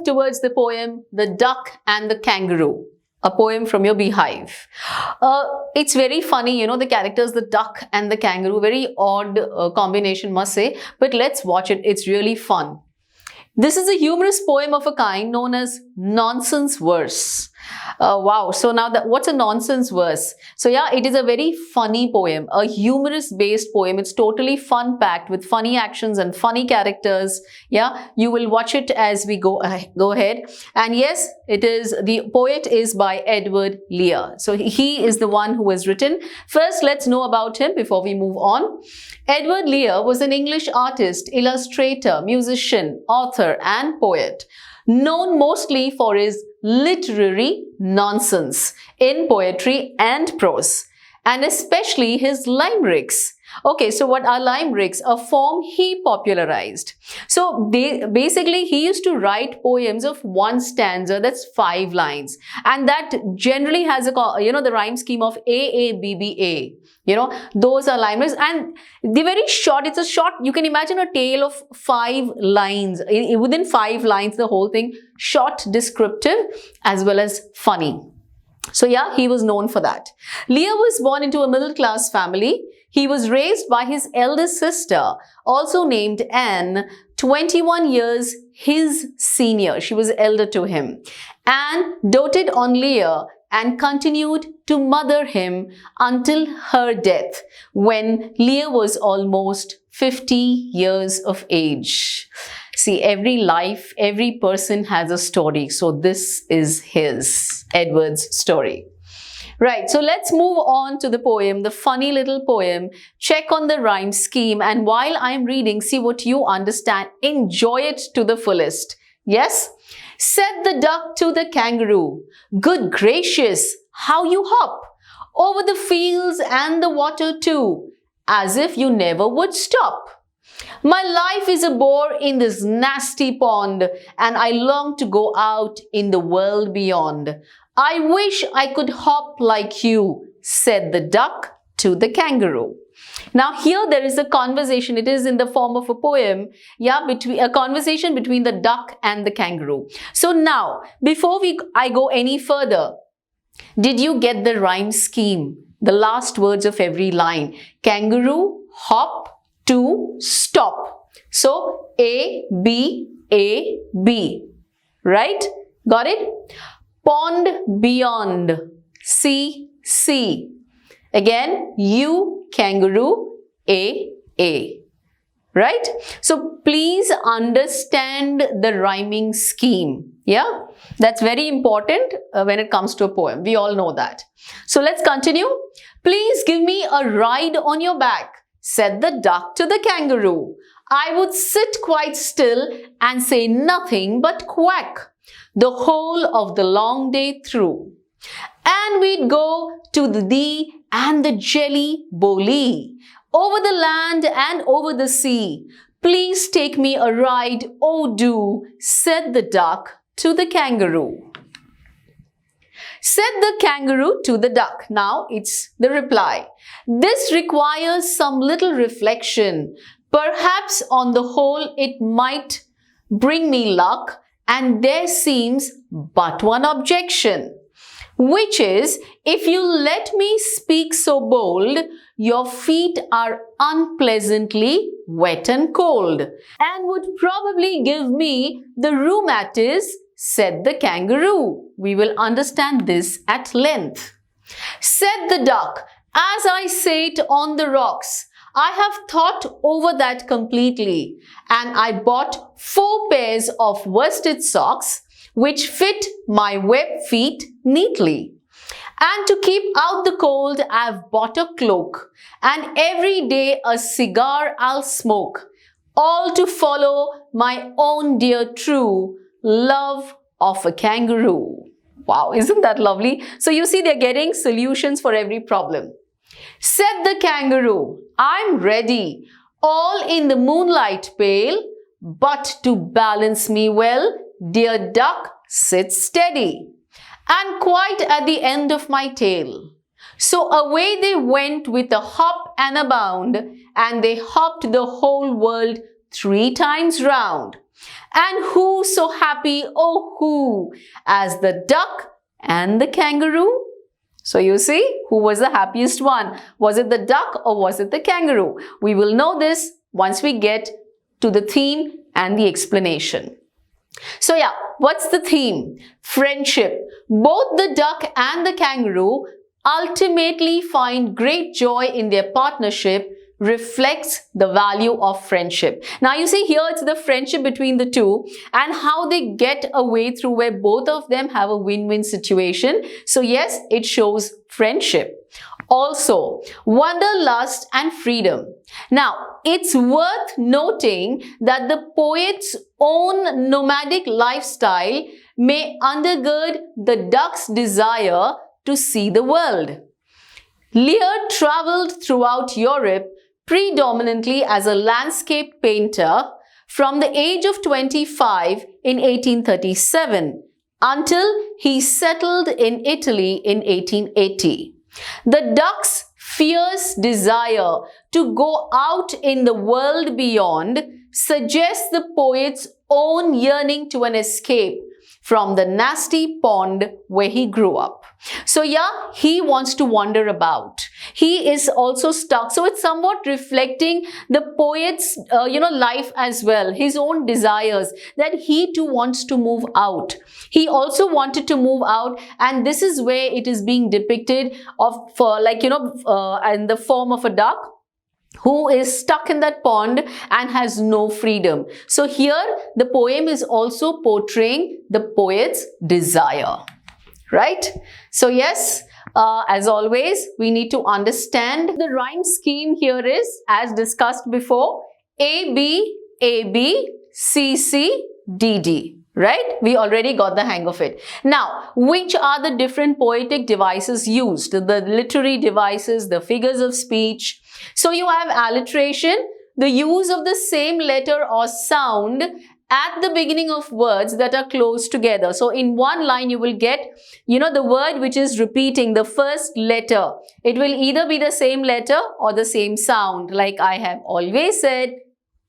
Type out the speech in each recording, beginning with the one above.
move towards the poem The Duck and the Kangaroo, a poem from your Beehive. It's very funny, you know, the characters, the duck and the kangaroo, very odd combination, must say, but let's watch it. It's really fun. This is a humorous poem of a kind known as nonsense verse. Wow. So now what's a nonsense verse? So yeah, it is a very funny poem, a humorous based poem. It's totally fun packed with funny actions and funny characters. Yeah, you will watch it as we go ahead. And yes, the poet is by Edward Lear. So he is the one who has written. First, let's know about him before we move on. Edward Lear was an English artist, illustrator, musician, author, and poet, known mostly for his literary nonsense in poetry and prose, and especially his limericks. Okay, so what are limericks? A form he popularized. So basically, he used to write poems of one stanza, that's 5 lines, and that generally has the rhyme scheme of AABBA. You know, those are limericks, and they're very short. It's a short, you can imagine a tale of 5 lines. Within 5 lines, the whole thing, short, descriptive, as well as funny. So yeah, he was known for that. Lear was born into a middle-class family. He was raised by his eldest sister, also named Anne, 21 years his senior. She was elder to him. Anne doted on Lear and continued to mother him until her death, when Lear was almost 50 years of age. See, every life, every person has a story. So this is Edward's story. Right, so let's move on to the poem, the funny little poem. Check on the rhyme scheme, and while I'm reading, see what you understand. Enjoy it to the fullest. Yes? Said the duck to the kangaroo, "Good gracious, how you hop over the fields and the water too, as if you never would stop. My life is a bore in this nasty pond, and I long to go out in the world beyond. I wish I could hop like you," said the duck to the kangaroo. Now here there is a conversation. It is in the form of a poem, yeah, a conversation between the duck and the kangaroo. So now, before I go any further, did you get the rhyme scheme? The last words of every line. Kangaroo, hop, to, stop. So A, B, A, B. Right? Got it? Pond, beyond. C, C. Again, U, kangaroo, A. Right? So please understand the rhyming scheme. Yeah? That's very important when it comes to a poem. We all know that. So let's continue. "Please give me a ride on your back," said the duck to the kangaroo. "I would sit quite still and say nothing but quack the whole of the long day through. And we'd go to the thee and the jelly boli, over the land and over the sea. Please take me a ride, oh do," said the duck to the kangaroo. Said the kangaroo to the duck. Now it's the reply. "This requires some little reflection. Perhaps on the whole it might bring me luck, and there seems but one objection, which is, if you let me speak so bold, your feet are unpleasantly wet and cold, and would probably give me the rheumatiz," said the kangaroo. We will understand this at length. Said the duck, "As I sate on the rocks, I have thought over that completely, and I bought 4 pairs of worsted socks which fit my web feet neatly. And to keep out the cold, I've bought a cloak, and every day a cigar I'll smoke, all to follow my own dear true love of a kangaroo." Wow, isn't that lovely? So you see, they're getting solutions for every problem. Said the kangaroo, "I'm ready, all in the moonlight pale, but to balance me well, dear duck, sit steady, and quite at the end of my tail." So away they went with a hop and a bound, and they hopped the whole world 3 times round. And who so happy, oh who, as the duck and the kangaroo? So you see, who was the happiest one? Was it the duck or was it the kangaroo? We will know this once we get to the theme and the explanation. So yeah, what's the theme? Friendship. Both the duck and the kangaroo ultimately find great joy in their partnership, reflects the value of friendship. Now you see here it's the friendship between the two and how they get a way through where both of them have a win-win situation. So yes, it shows friendship. Also, wanderlust and freedom. Now, it's worth noting that the poet's own nomadic lifestyle may undergird the duck's desire to see the world. Lear traveled throughout Europe predominantly as a landscape painter from the age of 25 in 1837 until he settled in Italy in 1880. The duck's fierce desire to go out in the world beyond suggests the poet's own yearning to an escape from the nasty pond where he grew up. So yeah, he wants to wander about. He is also stuck. So it's somewhat reflecting the poet's, life as well, his own desires, that he too wants to move out. He also wanted to move out, and this is where it is being depicted in the form of a duck who is stuck in that pond and has no freedom. So here the poem is also portraying the poet's desire, right? So yes, as always, we need to understand the rhyme scheme here is, as discussed before, A, B, A, B, C, C, D, D. Right? We already got the hang of it. Now, which are the different poetic devices used? The literary devices, the figures of speech. So you have alliteration, the use of the same letter or sound at the beginning of words that are close together. So in one line you will get, the word which is repeating the first letter. It will either be the same letter or the same sound. Like I have always said,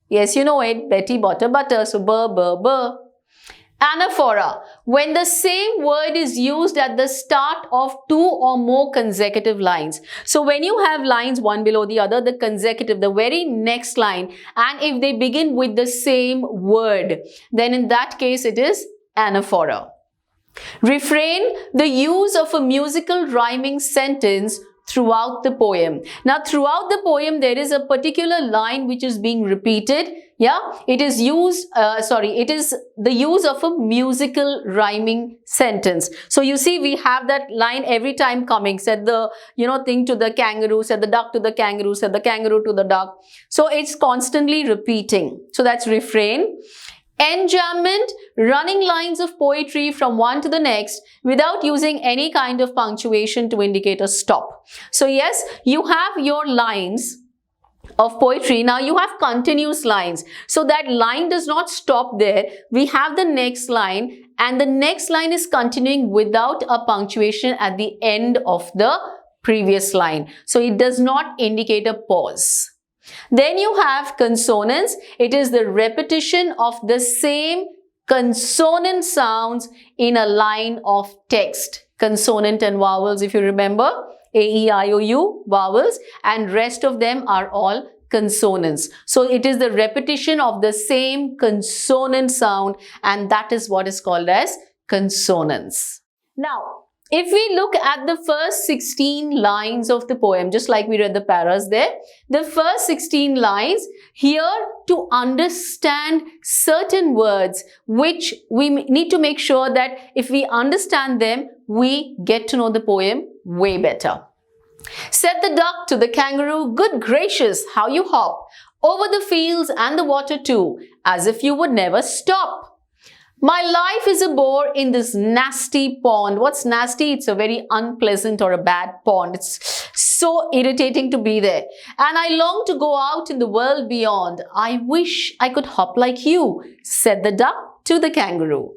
yes, you know it, Betty bought a butter, so burr, burr, burr. Anaphora, when the same word is used at the start of two or more consecutive lines. So when you have lines one below the other, the consecutive, the very next line, and if they begin with the same word, then in that case it is anaphora. Refrain, the use of a musical rhyming sentence throughout the poem. Now throughout the poem there is a particular line which is being repeated. Yeah, it is used, it is the use of a musical rhyming sentence. So you see we have that line every time coming, said the, thing to the kangaroo, said the duck to the kangaroo, said the kangaroo to the duck. So it's constantly repeating. So that's refrain. Enjambment, running lines of poetry from one to the next without using any kind of punctuation to indicate a stop. So yes, you have your lines of poetry. Now you have continuous lines. So that line does not stop there. We have the next line, and the next line is continuing without a punctuation at the end of the previous line. So it does not indicate a pause. Then you have consonants. It is the repetition of the same consonant sounds in a line of text. Consonant and vowels, if you remember, A, E, I, O, U, vowels, and rest of them are all consonants. So it is the repetition of the same consonant sound, and that is what is called as consonants. Now, if we look at the first 16 lines of the poem, just like we read the paras there, the first 16 lines here, to understand certain words which we need to make sure that if we understand them, we get to know the poem way better. Said the duck to the kangaroo, good gracious, how you hop over the fields and the water too, as if you would never stop. My life is a bore in this nasty pond. What's nasty? It's a very unpleasant or a bad pond. It's so irritating to be there. And I long to go out in the world beyond. I wish I could hop like you, said the duck to the kangaroo.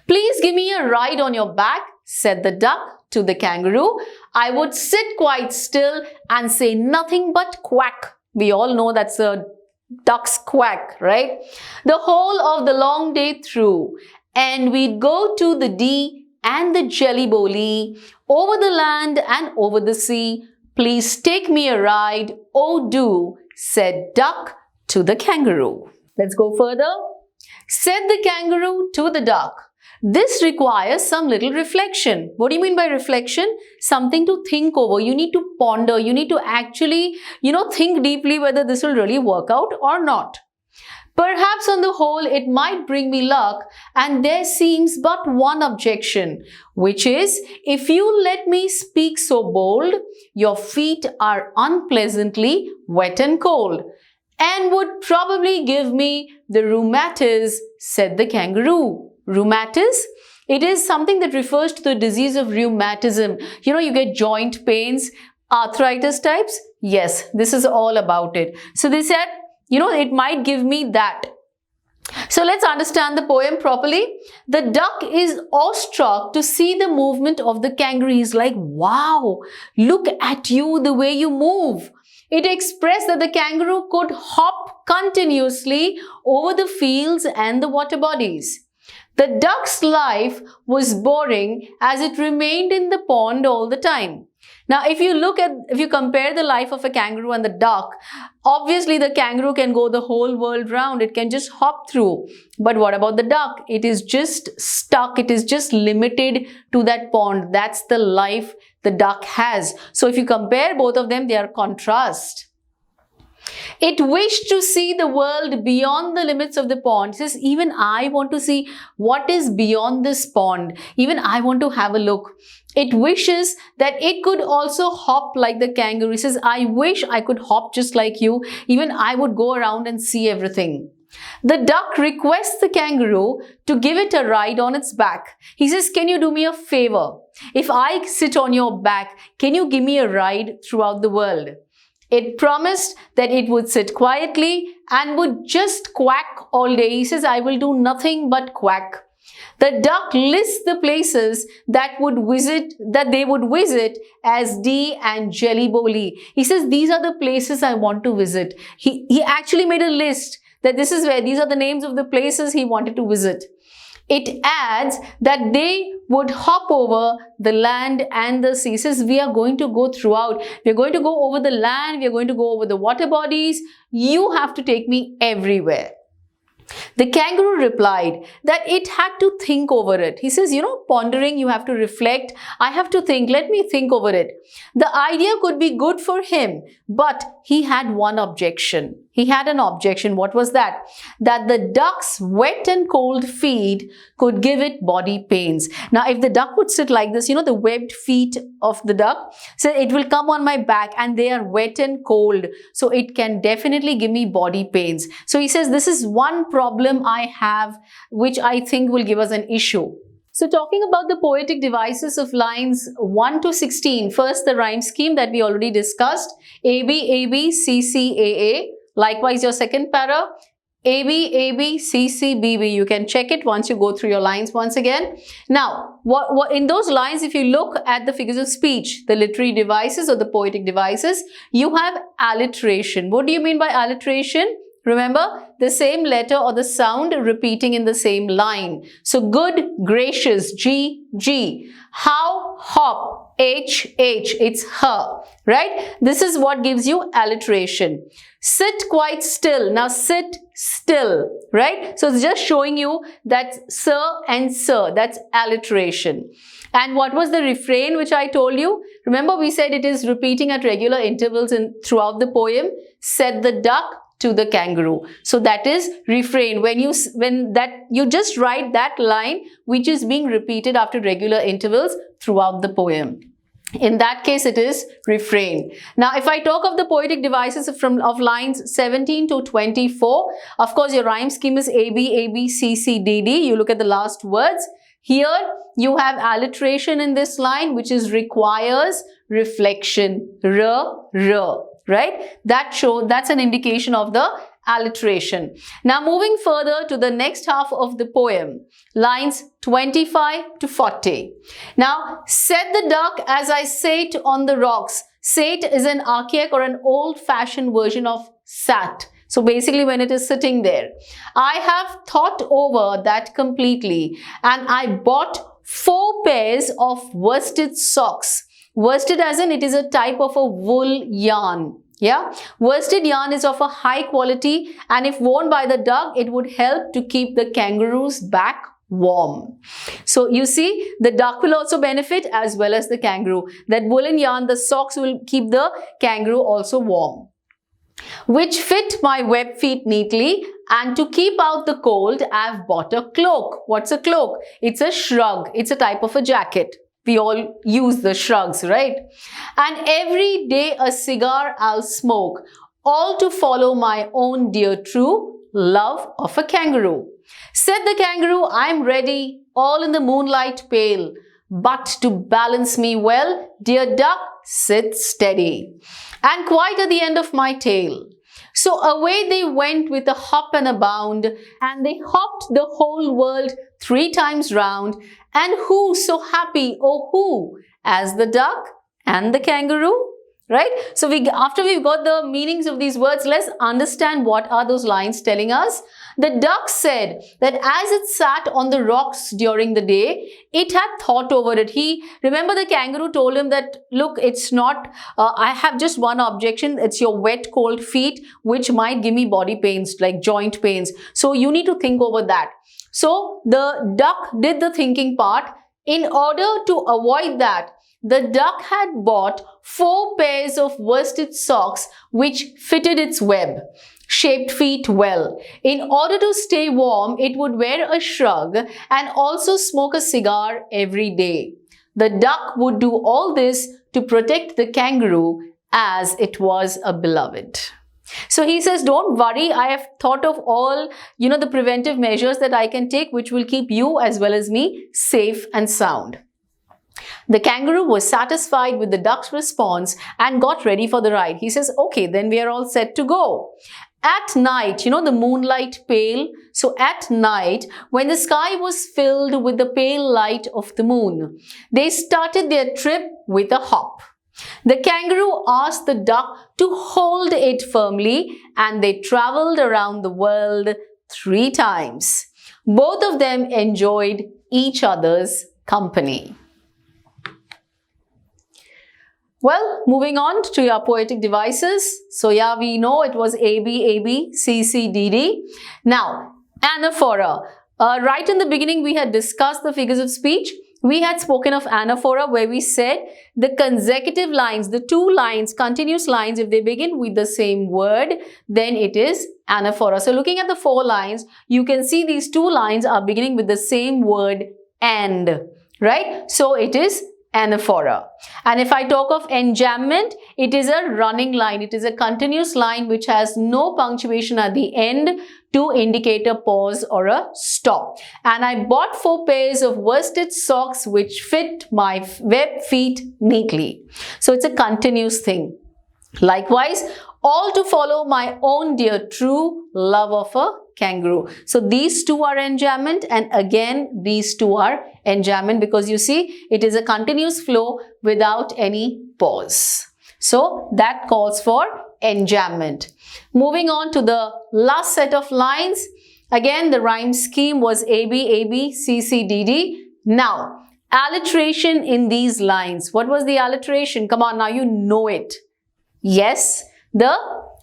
Please give me a ride on your back, said the duck to the kangaroo. I would sit quite still and say nothing but quack. We all know that's a ducks quack, right? The whole of the long day through, and we'd go to the D and the jelly boli, over the land and over the sea. Please take me a ride, oh do, said duck to the kangaroo. Let's go further. Said the kangaroo to the duck, this requires some little reflection. What do you mean by reflection? Something to think over. You need to ponder. You need to actually, think deeply whether this will really work out or not. Perhaps on the whole, it might bring me luck, and there seems but one objection, which is, if you let me speak so bold, your feet are unpleasantly wet and cold, and would probably give me the rheumatis, said the kangaroo. Rheumatis? It is something that refers to the disease of rheumatism. You get joint pains, arthritis types. Yes, this is all about it. So they said, it might give me that. So let's understand the poem properly. The duck is awestruck to see the movement of the kangaroo. He's like, wow, look at you, the way you move. It expressed that the kangaroo could hop continuously over the fields and the water bodies. The duck's life was boring as it remained in the pond all the time. Now, if you compare the life of a kangaroo and the duck, obviously the kangaroo can go the whole world round. It can just hop through. But what about the duck? It is just stuck. It is just limited to that pond. That's the life the duck has. So if you compare both of them, they are contrast. It wished to see the world beyond the limits of the pond. It says, even I want to see what is beyond this pond. Even I want to have a look. It wishes that it could also hop like the kangaroo. It says, I wish I could hop just like you. Even I would go around and see everything. The duck requests the kangaroo to give it a ride on its back. He says, can you do me a favor? If I sit on your back, can you give me a ride throughout the world? It promised that it would sit quietly and would just quack all day. He says, I will do nothing but quack. The duck lists the places that they would visit as D and jelly boli. He says, these are the places I want to visit. He actually made a list that these are the names of the places he wanted to visit. It adds that they would hop over the land and the sea. It says, we are going to go throughout. We are going to go over the land. We are going to go over the water bodies. You have to take me everywhere. The kangaroo replied that it had to think over it. He says, pondering, you have to reflect. I have to think. Let me think over it. The idea could be good for him, but he had one objection. He had an objection. What was that? That the duck's wet and cold feet could give it body pains. Now, if the duck would sit like this, the webbed feet of the duck, so it will come on my back and they are wet and cold. So it can definitely give me body pains. So he says, this is one problem I have, which I think will give us an issue. So talking about the poetic devices of lines 1 to 16, first the rhyme scheme that we already discussed, AB, AB, CC, AA. Likewise, your second para, AB, AB, CC, BB. You can check it once you go through your lines once again. Now, what in those lines, if you look at the figures of speech, the literary devices or the poetic devices, you have alliteration. What do you mean by alliteration? Remember, the same letter or the sound repeating in the same line. So, good, gracious, G, G. How, hop, H, H. It's her, right? This is what gives you alliteration. Sit quite still. Now, sit still, right? So, it's just showing you that sir and sir. That's alliteration. And what was the refrain which I told you? Remember, we said it is repeating at regular intervals throughout the poem. Said the duck to the kangaroo. So that is refrain. When you just write that line which is being repeated after regular intervals throughout the poem. In that case, it is refrain. Now, if I talk of the poetic devices of lines 17 to 24, of course, your rhyme scheme is AB, AB, CC, DD. You look at the last words. Here, you have alliteration in this line, which requires reflection. R. Right? That's an indication of the alliteration. Now, moving further to the next half of the poem, lines 25 to 40. Now, said the duck as I sate on the rocks. Sate is an archaic or an old-fashioned version of sat. So basically when it is sitting there, I have thought over that completely and I bought 4 pairs of worsted socks. Worsted as in it is a type of a wool yarn. Yeah, worsted yarn is of a high quality and if worn by the duck, it would help to keep the kangaroo's back warm. So you see, the duck will also benefit as well as the kangaroo. That woolen yarn, the socks will keep the kangaroo also warm. Which fit my web feet neatly, and to keep out the cold, I've bought a cloak. What's a cloak? It's a shrug. It's a type of a jacket. We all use the shrugs, right? And every day a cigar I'll smoke, all to follow my own dear true love of a kangaroo. Said the kangaroo, I'm ready, all in the moonlight pale, but to balance me well, dear duck, sit steady. And quite at the end of my tale. So away they went with a hop and a bound, and they hopped the whole world 3 times round. And who so happy, oh who, as the duck and the kangaroo? Right? So after we've got the meanings of these words, let's understand what are those lines telling us. The duck said that as it sat on the rocks during the day, it had thought over it. Remember the kangaroo told him that, look, it's not, I have just one objection. It's your wet, cold feet, which might give me body pains, like joint pains. So you need to think over that. So the duck did the thinking part. In order to avoid that, the duck had bought 4 pairs of worsted socks which fitted its web, shaped feet well. In order to stay warm, it would wear a shrug and also smoke a cigar every day. The duck would do all this to protect the kangaroo as it was a beloved. So he says, don't worry, I have thought of all, the preventive measures that I can take which will keep you as well as me safe and sound. The kangaroo was satisfied with the duck's response and got ready for the ride. He says, okay, then we are all set to go. At night, the moonlight pale. So at night, when the sky was filled with the pale light of the moon, they started their trip with a hop. The kangaroo asked the duck to hold it firmly and they traveled around the world 3 times. Both of them enjoyed each other's company. Well, moving on to your poetic devices. So yeah, we know it was A, B, A, B, C, C, D, D. Now, anaphora. Right in the beginning, we had discussed the figures of speech. We had spoken of anaphora where we said the consecutive lines, the 2 lines, continuous lines, if they begin with the same word, then it is anaphora. So looking at the 4 lines, you can see these 2 lines are beginning with the same word and, right? So it is anaphora. And if I talk of enjambment, it is a running line. It is a continuous line which has no punctuation at the end to indicate a pause or a stop. And I bought 4 pairs of worsted socks which fit my web feet neatly. So it's a continuous thing. Likewise, all to follow my own dear true love of a kangaroo. So these 2 are enjambment, and again these 2 are enjambment because you see it is a continuous flow without any pause. So that calls for enjambment. Moving on to the last set of lines. Again the rhyme scheme was A, B, A, B, C, C, D, D. Now alliteration in these lines. What was the alliteration? Come on, now you know it. Yes, the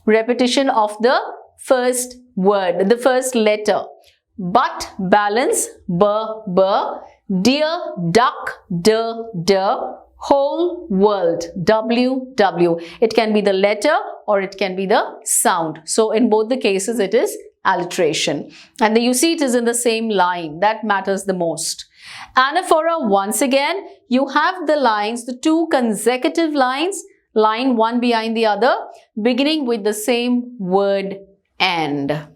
repetition of the first word, the first letter. But balance, b, b, dear duck, d, d, whole world, w, w. It can be the letter or it can be the sound. So in both the cases it is alliteration. And you see it is in the same line. That matters the most. Anaphora, once again, you have the lines, the 2 consecutive lines, line one behind the other, beginning with the same word and,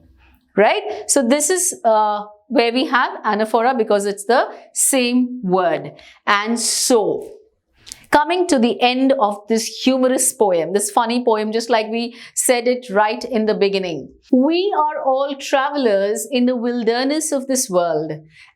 right? So this is where we have anaphora because it's the same word. And so, coming to the end of this humorous poem, this funny poem, just like we said it right in the beginning. We are all travelers in the wilderness of this world,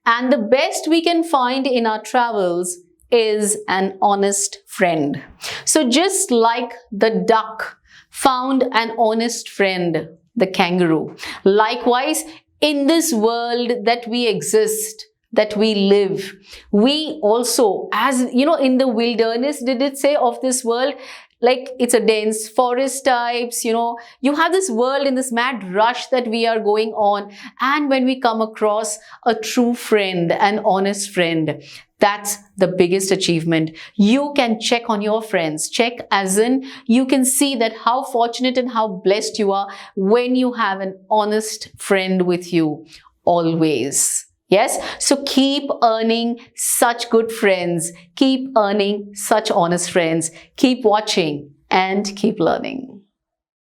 and the best we can find in our travels is an honest friend. So just like the duck found an honest friend the kangaroo. Likewise, in this world that we exist, that we live, we also, as you know, in the wilderness, did it say of this world, like it's a dense forest types, you know, you have this world in this mad rush that we are going on. And when we come across a true friend, an honest friend, that's the biggest achievement. You can check on your friends. Check as in you can see that how fortunate and how blessed you are when you have an honest friend with you always. Yes, so keep earning such good friends, keep earning such honest friends, keep watching and keep learning.